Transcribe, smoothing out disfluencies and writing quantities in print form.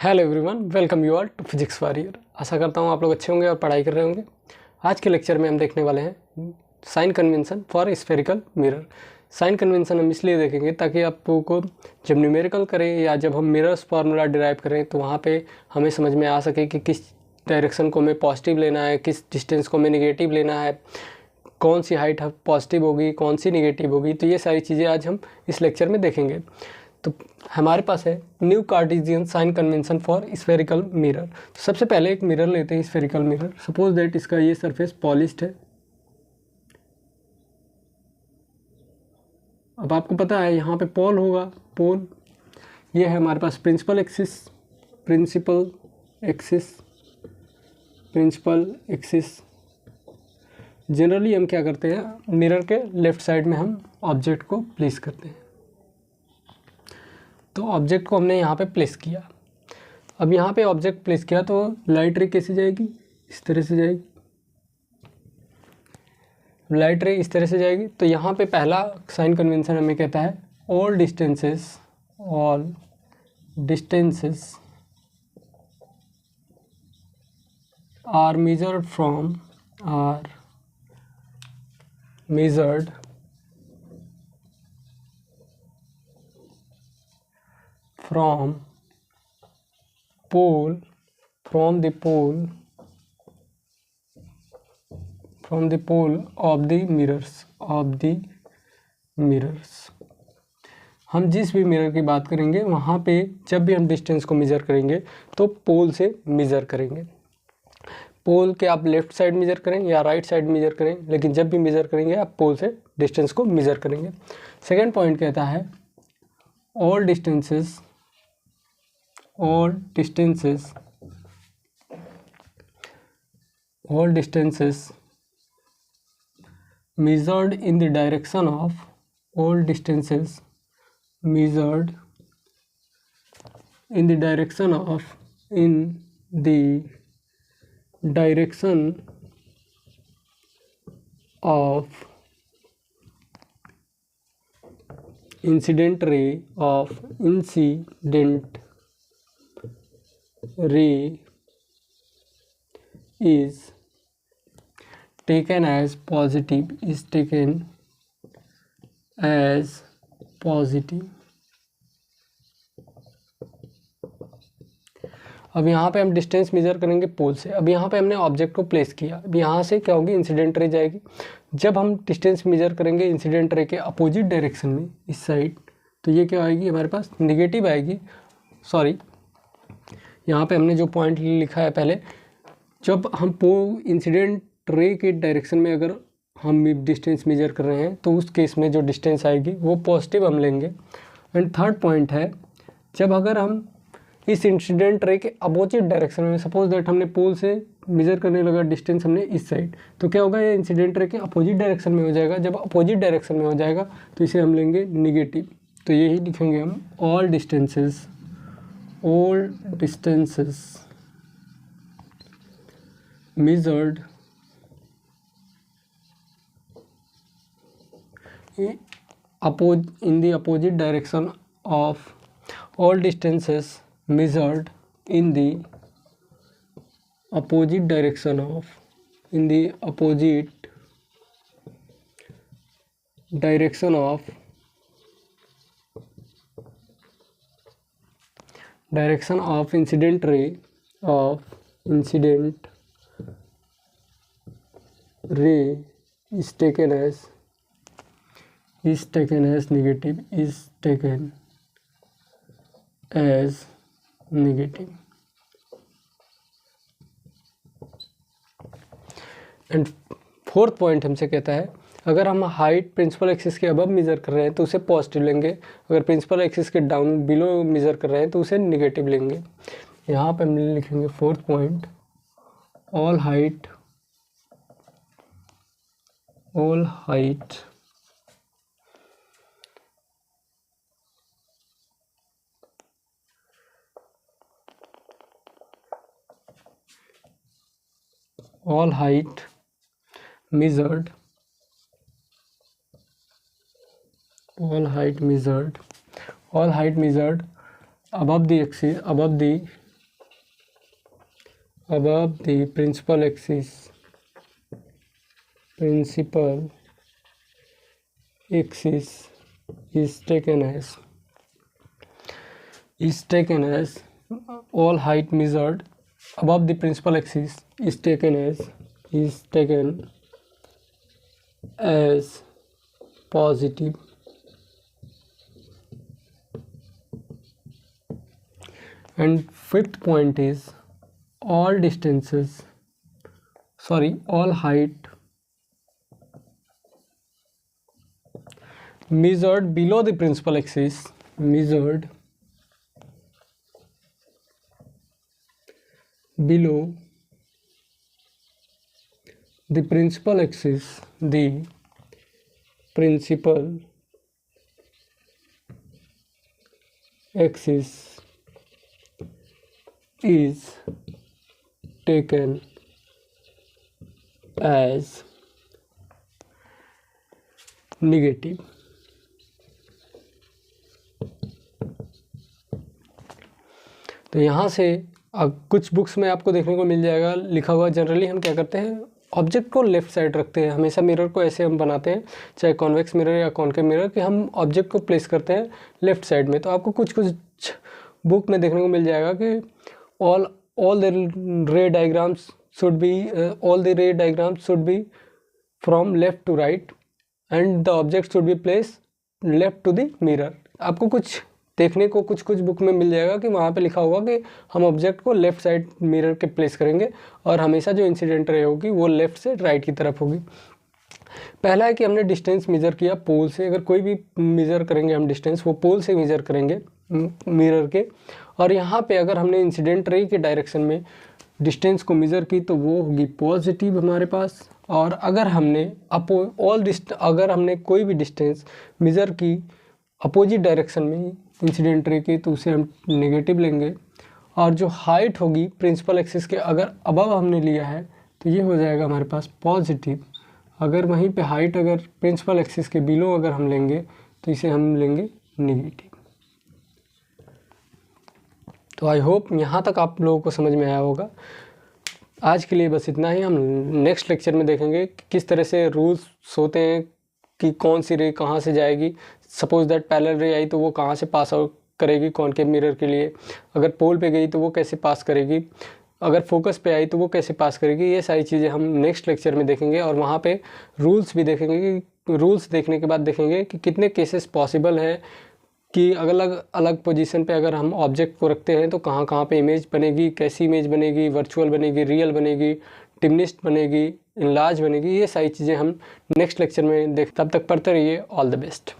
Hello everyone, welcome you all to Physics Warrior. आशा करता हूँ आप लोग अच्छे होंगे और पढ़ाई कर रहे होंगे। आज के लेक्चर में हम देखने वाले हैं sign convention for spherical mirror. Sign convention हम इसलिए देखेंगे ताकि आप लोगों को जब न्यूमेरिकल करें या जब हम मिरर्स फार्मूला डिराइव करें तो वहाँ पे हमें समझ में आ सके कि किस डायरेक्शन को हमें पॉजिटिव लेना है, किस डिस्टेंस को हमें निगेटिव लेना है, कौन सी हाइट पॉजिटिव होगी, कौन सी निगेटिव होगी। तो ये सारी चीज़ें आज हम इस लेक्चर में देखेंगे। तो हमारे पास है new Cartesian sign convention for spherical mirror. तो सबसे पहले एक मिरर लेते हैं, स्फेरिकल मिरर। सपोज दैट इसका ये सरफेस पॉलिश्ड है। अब आपको पता है यहाँ पे पोल होगा, पोल ये है हमारे पास principal axis, principal axis. Generally हम क्या करते हैं, मिरर के लेफ्ट साइड में हम ऑब्जेक्ट को प्लेस करते हैं। तो ऑब्जेक्ट को हमने यहाँ पे प्लेस किया। अब यहाँ पे ऑब्जेक्ट प्लेस किया तो लाइट रे कैसे जाएगी, इस तरह से जाएगी। लाइट रे इस तरह से जाएगी। तो यहाँ पे पहला साइन कन्वेंशन हमें कहता है all distances are measured from the pole of the mirrors। हम जिस भी मिरर की बात करेंगे वहाँ पे जब भी हम डिस्टेंस को मेज़र करेंगे तो पोल से मेज़र करेंगे। पोल के आप लेफ़्ट साइड मेज़र करें या राइट साइड मेज़र करें, लेकिन जब भी मेज़र करेंगे आप पोल से डिस्टेंस को मेज़र करेंगे। सेकेंड पॉइंट कहता है all distances measured in the direction of incident ray is taken as positive, अब यहाँ पे हम डिस्टेंस मेज़र करेंगे पोल से। अब यहाँ पे हमने ऑब्जेक्ट को प्लेस किया। अब यहाँ से क्या होगी, इंसिडेंट रे जाएगी। जब हम डिस्टेंस मेज़र करेंगे इंसिडेंट रे के अपोजिट डायरेक्शन में, इस साइड, तो ये क्या आएगी हमारे पास, निगेटिव आएगी। सॉरी, यहाँ पे हमने जो पॉइंट लिखा है पहले, जब हम इंसिडेंट रे के डायरेक्शन में अगर हम डिस्टेंस मेज़र कर रहे हैं तो उस केस में जो डिस्टेंस आएगी वो पॉजिटिव हम लेंगे। एंड थर्ड पॉइंट है, जब अगर हम इस इंसिडेंट रे के अपोजिट डायरेक्शन में, सपोज दैट हमने पोल से मेज़र करने लगा डिस्टेंस हमने इस साइड, तो क्या होगा, ये इंसिडेंट रे के अपोजिट डायरेक्शन में हो जाएगा। जब अपोजिट डायरेक्शन में हो जाएगा तो इसे हम लेंगे निगेटिव। तो यही लिखेंगे हम all distances measured in the opposite direction of all distances measured in the opposite direction of incident ray is taken as negative, and fourth point हमसे कहता है, अगर हम हाइट प्रिंसिपल एक्सिस के अबव मेज़र कर रहे हैं तो उसे पॉजिटिव लेंगे, अगर प्रिंसिपल एक्सिस के डाउन बिलो मेज़र कर रहे हैं तो उसे निगेटिव लेंगे। यहाँ पे हम लिखेंगे fourth point, all height measured above the above the principal axis is taken as all height measured above the principal axis is taken as positive, and fifth point is all height measured below the principal axis below the principal axis is taken as negative. तो यहाँ से कुछ books में आपको देखने को मिल जाएगा लिखा हुआ, जनरली हम क्या करते हैं, ऑब्जेक्ट को लेफ्ट साइड रखते हैं हमेशा। मिरर को ऐसे हम बनाते हैं, चाहे कॉन्वेक्स मिरर या कॉनकेव मिरर, कि हम ऑब्जेक्ट को प्लेस करते हैं लेफ्ट साइड में। तो आपको कुछ बुक में देखने को मिल जाएगा कि all the ray diagrams should be from left to right and the object should be placed left to the mirror। आपको कुछ देखने को कुछ बुक में मिल जाएगा कि वहाँ पे लिखा होगा कि हम ऑब्जेक्ट को लेफ़्ट साइड मिरर के प्लेस करेंगे और हमेशा जो इंसिडेंट रे होगी वो लेफ़्ट से राइट की तरफ होगी। पहला है कि हमने डिस्टेंस मेज़र किया पोल से। अगर कोई भी मेज़र करेंगे हम डिस्टेंस, वो पोल से मेज़र करेंगे मिरर के। और यहाँ पे अगर हमने इंसिडेंट रे के डायरेक्शन में डिस्टेंस को मेज़र की तो वो होगी पॉजिटिव हमारे पास। और अगर हमने अगर हमने कोई भी डिस्टेंस मेज़र की अपोजिट डायरेक्शन में इंसिडेंट रे की तो उसे हम नेगेटिव लेंगे। और जो हाइट होगी प्रिंसिपल एक्सिस के अगर अबव हमने लिया है तो ये हो जाएगा हमारे पास पॉजिटिव। अगर वहीं पे हाइट अगर प्रिंसिपल एक्सिस के बिलो अगर हम लेंगे तो इसे हम लेंगे नेगेटिव। तो आई होप यहाँ तक आप लोगों को समझ में आया होगा। आज के लिए बस इतना ही। हम नेक्स्ट लेक्चर में देखेंगे कि किस तरह से रूल्स होते हैं कि कौन सी रे कहाँ से जाएगी। सपोज दैट पैरेलल रे आई तो वो कहाँ से पास आउट करेगी कॉनकेव मिरर के लिए, अगर पोल पे गई तो वो कैसे पास करेगी, अगर फोकस पे आई तो वो कैसे पास करेगी। ये सारी चीज़ें हम नेक्स्ट लेक्चर में देखेंगे। और वहाँ पे रूल्स भी देखेंगे कि रूल्स देखने के बाद देखेंगे कि कितने केसेस पॉसिबल है कि अलग अलग पोजीशन पे अगर हम ऑब्जेक्ट को रखते हैं तो कहाँ कहाँ पे इमेज बनेगी, कैसी इमेज बनेगी, वर्चुअल बनेगी, रियल बनेगी, डिमिनिश्ड बनेगी, इनलार्ज बनेगी। ये सारी चीज़ें हम नेक्स्ट लेक्चर में तब तक पढ़ते रहिए। All the best.